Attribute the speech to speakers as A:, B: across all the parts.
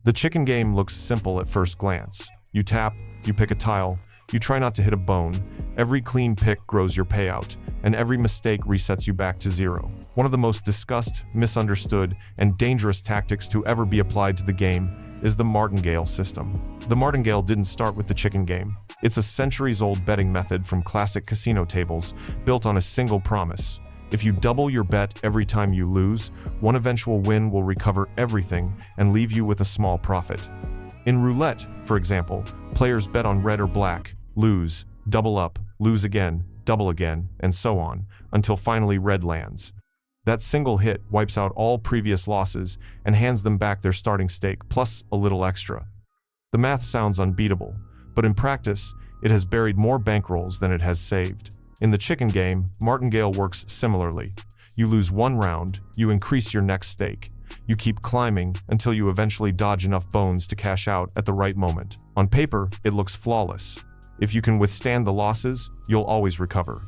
A: The chicken game looks simple at first glance. You tap, you pick a tile, you try not to hit a bone, every clean pick grows your payout, and every mistake resets you back to zero. One of the most discussed, misunderstood, and dangerous tactics to ever be applied to the game is the martingale system. The martingale didn't start with the chicken game. It's a centuries-old betting method from classic casino tables, built on a single promise. If you double your bet every time you lose, one eventual win will recover everything and leave you with a small profit. In roulette, for example, players bet on red or black, lose, double up, lose again, double again, and so on, until finally red lands. That single hit wipes out all previous losses and hands them back their starting stake, plus a little extra. The math sounds unbeatable, but in practice, it has buried more bankrolls than it has saved. In the chicken game, martingale works similarly. You lose one round, you increase your next stake. You keep climbing until you eventually dodge enough bones to cash out at the right moment. On paper, it looks flawless. If you can withstand the losses, you'll always recover.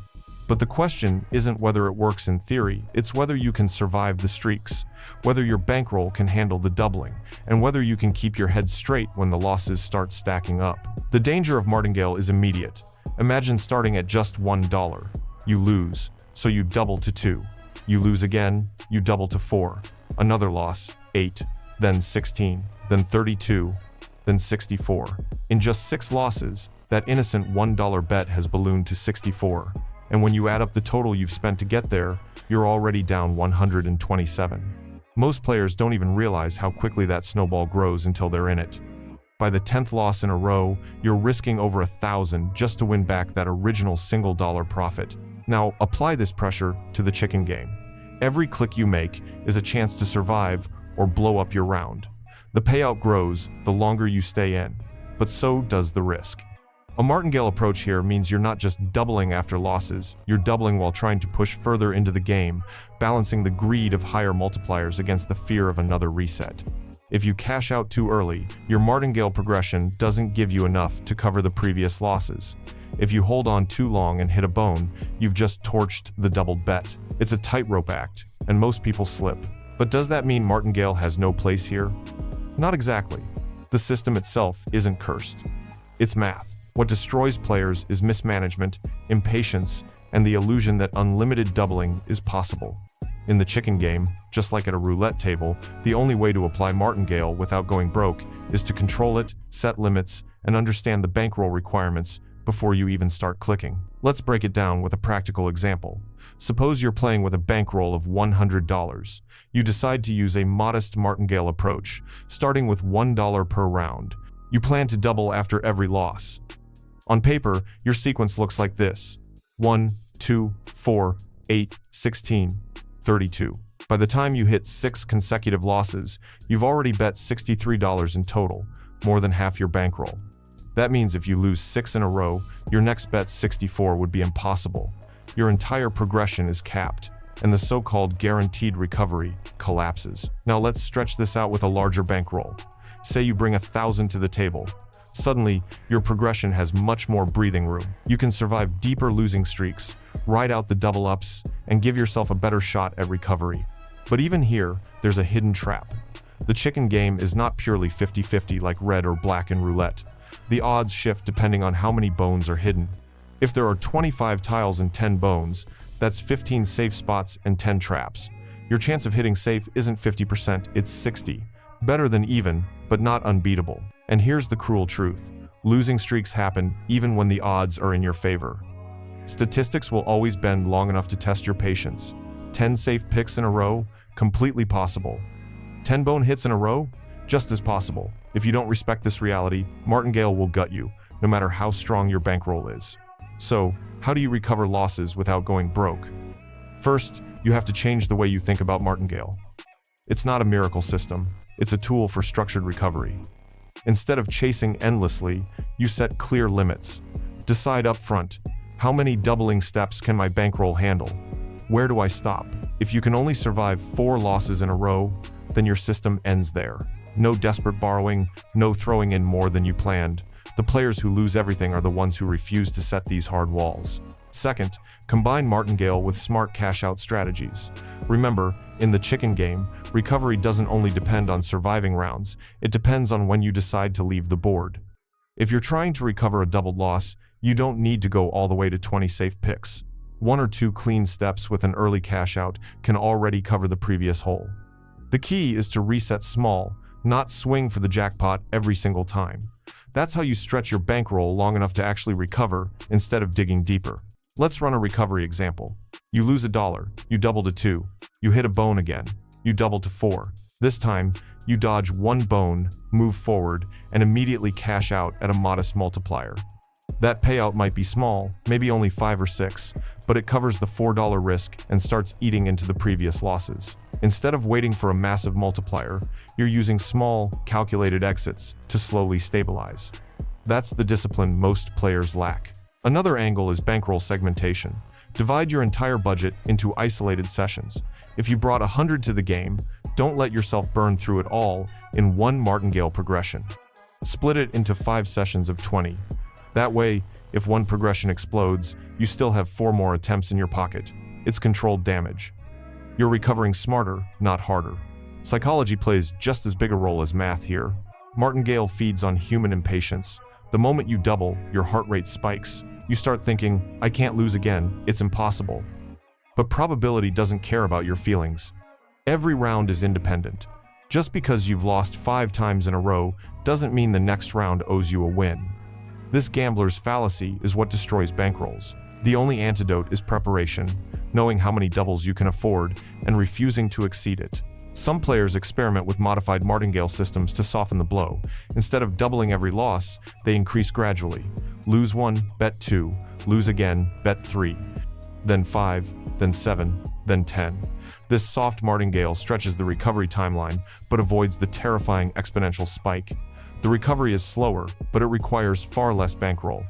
A: But the question isn't whether it works in theory, it's whether you can survive the streaks, whether your bankroll can handle the doubling, and whether you can keep your head straight when the losses start stacking up. The danger of martingale is immediate. Imagine starting at just $1. You lose, so you double to 2. You lose again, you double to 4. Another loss, 8, then 16, then 32, then 64. In just 6 losses, that innocent $1 bet has ballooned to 64. And when you add up the total you've spent to get there, you're already down 127. Most players don't even realize how quickly that snowball grows until they're in it. By the 10th loss in a row, you're risking over $1,000 just to win back that original single dollar profit. Now, apply this pressure to the chicken game. Every click you make is a chance to survive or blow up your round. The payout grows the longer you stay in, but so does the risk. A martingale approach here means you're not just doubling after losses, you're doubling while trying to push further into the game, balancing the greed of higher multipliers against the fear of another reset. If you cash out too early, your martingale progression doesn't give you enough to cover the previous losses. If you hold on too long and hit a bone, you've just torched the doubled bet. It's a tightrope act, and most people slip. But does that mean martingale has no place here? Not exactly. The system itself isn't cursed. It's math. What destroys players is mismanagement, impatience, and the illusion that unlimited doubling is possible. In the chicken game, just like at a roulette table, the only way to apply martingale without going broke is to control it, set limits, and understand the bankroll requirements before you even start clicking. Let's break it down with a practical example. Suppose you're playing with a bankroll of $100. You decide to use a modest martingale approach, starting with $1 per round. You plan to double after every loss. On paper, your sequence looks like this: 1, 2, 4, 8, 16, 32. By the time you hit 6 consecutive losses, you've already bet $63 in total, more than half your bankroll. That means if you lose 6 in a row, your next bet 64 would be impossible. Your entire progression is capped, and the so-called guaranteed recovery collapses. Now let's stretch this out with a larger bankroll. Say you bring $1,000 to the table. Suddenly, your progression has much more breathing room. You can survive deeper losing streaks, ride out the double-ups, and give yourself a better shot at recovery. But even here, there's a hidden trap. The chicken game is not purely 50-50 like red or black in roulette. The odds shift depending on how many bones are hidden. If there are 25 tiles and 10 bones, that's 15 safe spots and 10 traps. Your chance of hitting safe isn't 50%, it's 60. Better than even, but not unbeatable. And here's the cruel truth. Losing streaks happen even when the odds are in your favor. Statistics will always bend long enough to test your patience. 10 safe picks in a row? Completely possible. 10 bone hits in a row? Just as possible. If you don't respect this reality, martingale will gut you, no matter how strong your bankroll is. So, how do you recover losses without going broke? First, you have to change the way you think about martingale. It's not a miracle system, it's a tool for structured recovery. Instead of chasing endlessly, you set clear limits. Decide up front, how many doubling steps can my bankroll handle? Where do I stop? If you can only survive 4 losses in a row, then your system ends there. No desperate borrowing, no throwing in more than you planned. The players who lose everything are the ones who refuse to set these hard walls. Second, combine martingale with smart cash-out strategies. Remember, in the chicken game, recovery doesn't only depend on surviving rounds, it depends on when you decide to leave the board. If you're trying to recover a doubled loss, you don't need to go all the way to 20 safe picks. 1 or 2 clean steps with an early cash out can already cover the previous hole. The key is to reset small, not swing for the jackpot every single time. That's how you stretch your bankroll long enough to actually recover instead of digging deeper. Let's run a recovery example. You lose $1, you double to 2, you hit a bone again, you double to 4. This time, you dodge 1 bone, move forward, and immediately cash out at a modest multiplier. That payout might be small, maybe only 5 or 6, but it covers the $4 risk and starts eating into the previous losses. Instead of waiting for a massive multiplier, you're using small, calculated exits to slowly stabilize. That's the discipline most players lack. Another angle is bankroll segmentation. Divide your entire budget into isolated sessions. If you brought 100 to the game, don't let yourself burn through it all in one martingale progression. Split it into 5 sessions of 20. That way, if one progression explodes, you still have 4 more attempts in your pocket. It's controlled damage. You're recovering smarter, not harder. Psychology plays just as big a role as math here. Martingale feeds on human impatience. The moment you double, your heart rate spikes. You start thinking, I can't lose again, it's impossible. But probability doesn't care about your feelings. Every round is independent. Just because you've lost 5 times in a row doesn't mean the next round owes you a win. This gambler's fallacy is what destroys bankrolls. The only antidote is preparation, knowing how many doubles you can afford and refusing to exceed it. Some players experiment with modified martingale systems to soften the blow. Instead of doubling every loss, they increase gradually. Lose 1, bet 2, lose again, bet 3, then 5, then 7, then 10. This soft martingale stretches the recovery timeline, but avoids the terrifying exponential spike. The recovery is slower, but it requires far less bankroll.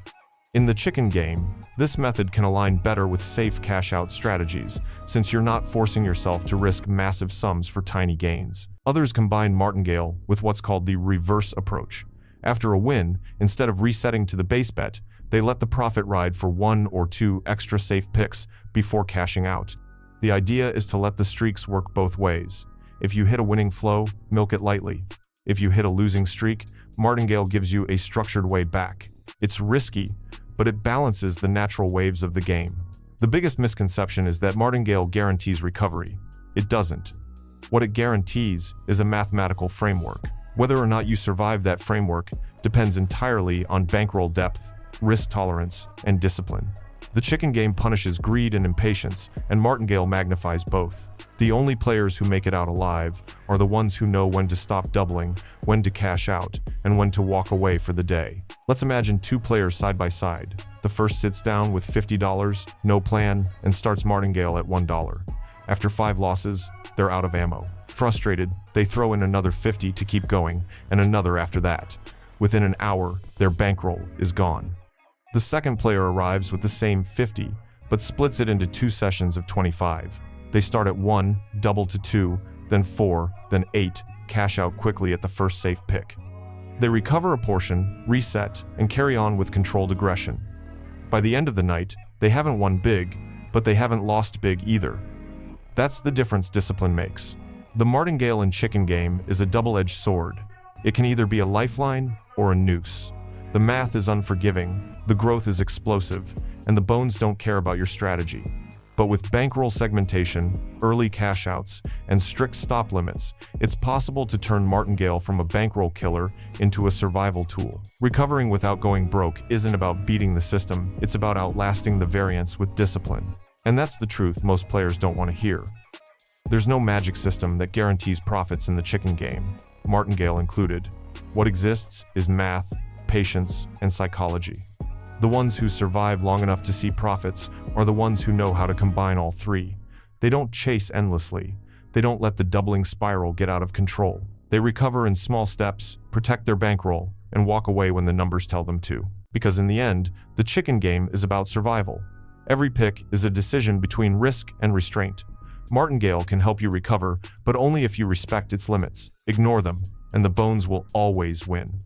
A: In the chicken game, this method can align better with safe cash-out strategies, since you're not forcing yourself to risk massive sums for tiny gains. Others combine martingale with what's called the reverse approach. After a win, instead of resetting to the base bet, they let the profit ride for 1 or 2 extra safe picks before cashing out. The idea is to let the streaks work both ways. If you hit a winning flow, milk it lightly. If you hit a losing streak, martingale gives you a structured way back. It's risky, but it balances the natural waves of the game. The biggest misconception is that martingale guarantees recovery. It doesn't. What it guarantees is a mathematical framework. Whether or not you survive that framework depends entirely on bankroll depth, risk tolerance, and discipline. The chicken game punishes greed and impatience, and martingale magnifies both. The only players who make it out alive are the ones who know when to stop doubling, when to cash out, and when to walk away for the day. Let's imagine 2 players side by side. The first sits down with $50, no plan, and starts martingale at $1. After 5 losses, they're out of ammo. Frustrated, they throw in another 50 to keep going, and another after that. Within an hour, their bankroll is gone. The second player arrives with the same 50, but splits it into 2 sessions of 25. They start at 1, double to 2, then 4, then 8, cash out quickly at the first safe pick. They recover a portion, reset, and carry on with controlled aggression. By the end of the night, they haven't won big, but they haven't lost big either. That's the difference discipline makes. The martingale and chicken game is a double-edged sword. It can either be a lifeline or a noose. The math is unforgiving, the growth is explosive, and the bones don't care about your strategy. But with bankroll segmentation, early cash-outs, and strict stop limits, it's possible to turn martingale from a bankroll killer into a survival tool. Recovering without going broke isn't about beating the system, it's about outlasting the variance with discipline. And that's the truth most players don't want to hear. There's no magic system that guarantees profits in the chicken game, martingale included. What exists is math, patience, and psychology. The ones who survive long enough to see profits are the ones who know how to combine all 3. They don't chase endlessly. They don't let the doubling spiral get out of control. They recover in small steps, protect their bankroll, and walk away when the numbers tell them to. Because in the end, the chicken game is about survival. Every pick is a decision between risk and restraint. Martingale can help you recover, but only if you respect its limits. Ignore them, and the bones will always win.